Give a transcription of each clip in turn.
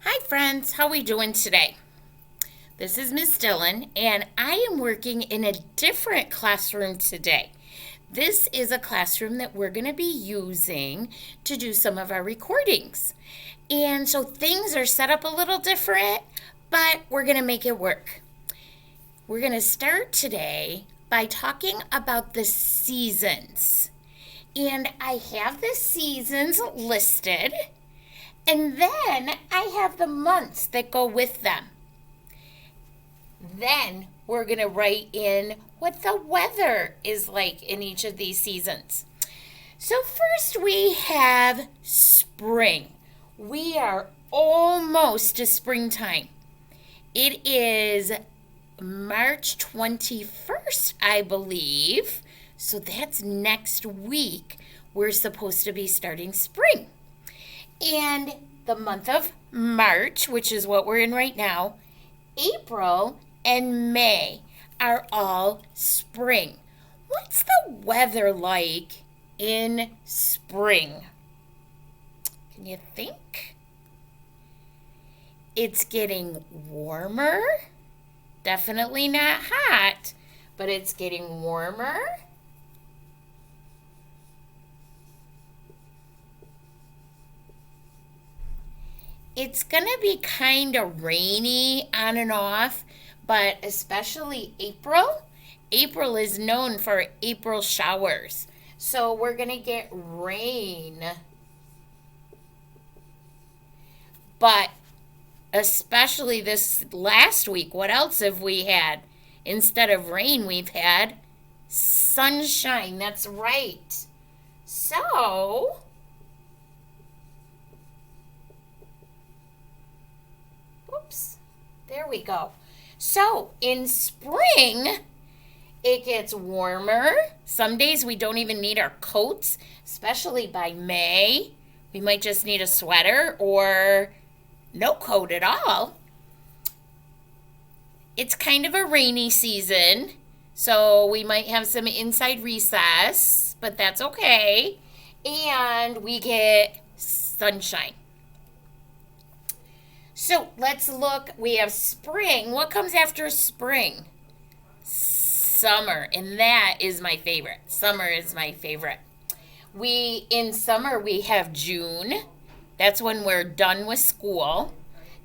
Hi friends, how are we doing today? This is Miss Dillon and I am working in a different classroom today. This is a classroom that we're going to be using to do some of our recordings. And so things are set up a little different, but we're going to make it work. We're going to start today by talking about the seasons. And I have the seasons listed. And then I have the months that go with them. Then we're going to write in what the weather is like in each of these seasons. So, first we have spring. We are almost to springtime. It is March 21st, I believe. So, that's next week. We're supposed to be starting spring. And the month of March, which is what we're in right now, April and May are all spring. What's the weather like in spring? Can you think? It's getting warmer. Definitely not hot, but it's getting warmer. It's going to be kind of rainy on and off, but especially April. April is known for April showers. So we're going to get rain. But especially this last week, what else have we had? Instead of rain, we've had sunshine. That's right. So oops, there we go. So in spring, it gets warmer. Some days we don't even need our coats, especially by May. We might just need a sweater or no coat at all. It's kind of a rainy season, so we might have some inside recess, but that's okay. And we get sunshine. So let's look. We have spring. What comes after spring? Summer. And that is my favorite. Summer is my favorite. In summer, we have June. That's when we're done with school.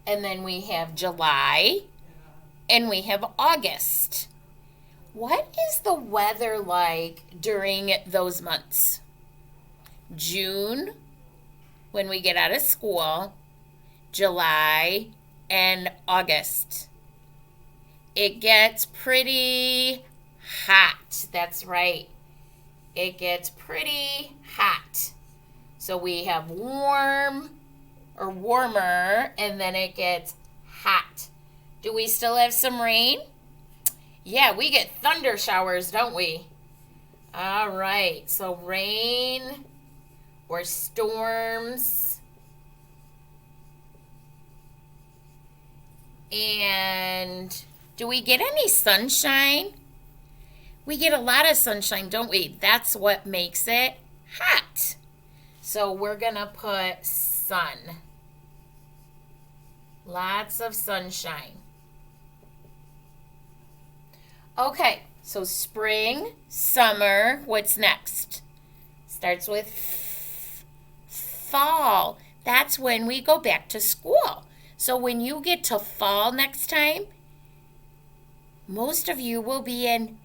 And then we have July. And we have August. What is the weather like during those months? June, when we get out of school. July and August. It gets pretty hot. That's right. It gets pretty hot. So we have warm or warmer, and then it gets hot. Do we still have some rain? Yeah, we get thunder showers, don't we? All right. So rain or storms. And do we get any sunshine? We get a lot of sunshine, don't we? That's what makes it hot. So we're going to put sun. Lots of sunshine. Okay, so spring, summer, what's next? Starts with fall. That's when we go back to school. So when you get to fall next time, most of you will be in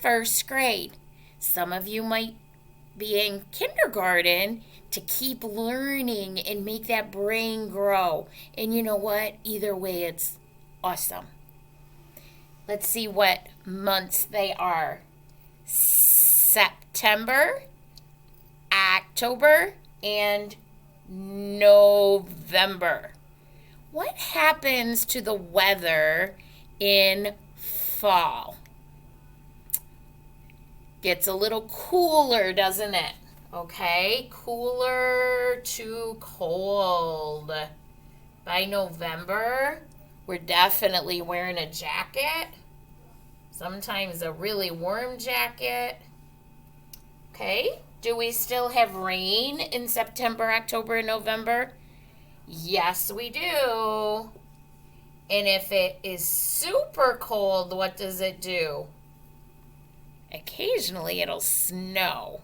first grade. Some of you might be in kindergarten to keep learning and make that brain grow. And you know what? Either way, it's awesome. Let's see what months they are. September, October, and November. What happens to the weather in fall? Gets a little cooler, doesn't it? Okay, cooler to cold. By November, we're definitely wearing a jacket. Sometimes a really warm jacket. Okay, do we still have rain in September, October, and November? Yes, we do. And if it is super cold, what does it do? Occasionally it'll snow.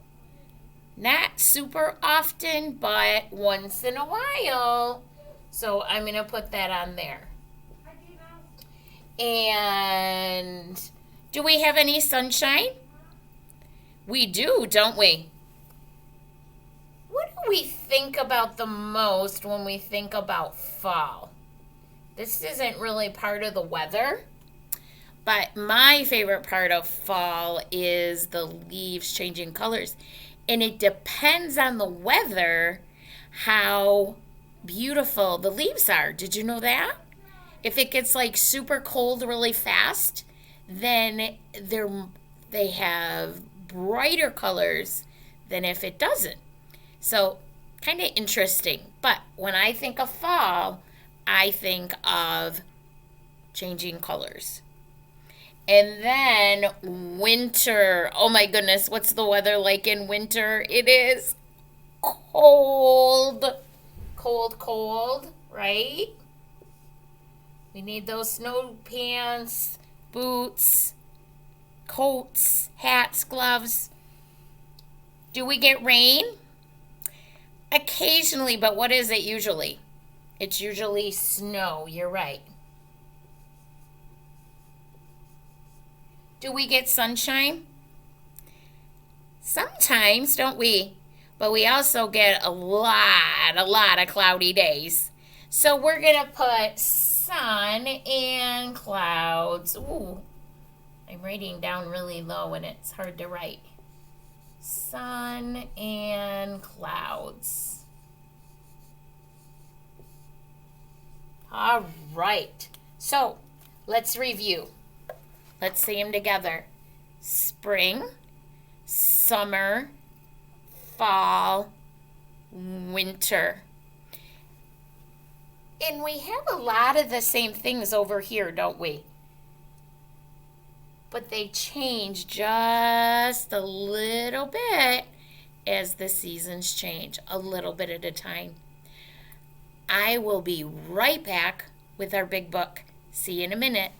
Not super often, but once in a while. So I'm going to put that on there. And do we have any sunshine? We do, don't we? What do we think about the most when we think about fall? This isn't really part of the weather, but my favorite part of fall is the leaves changing colors. And it depends on the weather how beautiful the leaves are. Did you know that? If it gets like super cold really fast, then they have brighter colors than if it doesn't. So, kind of interesting. But when I think of fall, I think of changing colors. And then winter. Oh my goodness, what's the weather like in winter? It is cold. Cold, cold, right? We need those snow pants, boots, coats, hats, gloves. Do we get rain? Occasionally, but what is it usually? It's usually snow. You're right. Do we get sunshine? Sometimes, don't we? But we also get a lot of cloudy days. So we're going to put sun and clouds. Ooh, I'm writing down really low and it's hard to write. Sun and clouds. All right. So let's review. Let's say them together. Spring, summer, fall, winter. And we have a lot of the same things over here, don't we? But they change just a little bit as the seasons change, a little bit at a time. I will be right back with our big book. See you in a minute.